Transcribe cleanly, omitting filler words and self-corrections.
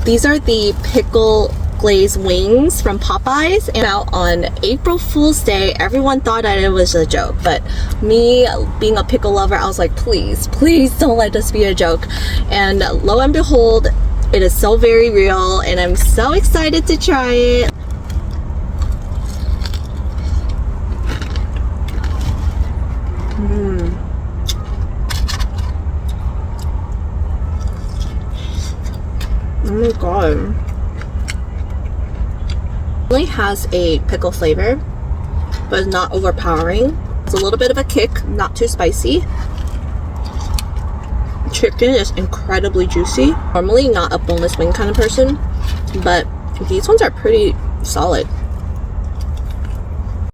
These are the pickle glazed wings from Popeyes, and out on April Fool's Day. Everyone thought that it was a joke, but me being a pickle lover, I was like, please don't let this be a joke. And lo and behold, it is so very real, and I'm so excited to try it. Oh my god. It really has a pickle flavor, but it's not overpowering. It's a little bit of a kick, not too spicy. Chicken is incredibly juicy. Normally not a boneless wing kind of person, but these ones are pretty solid.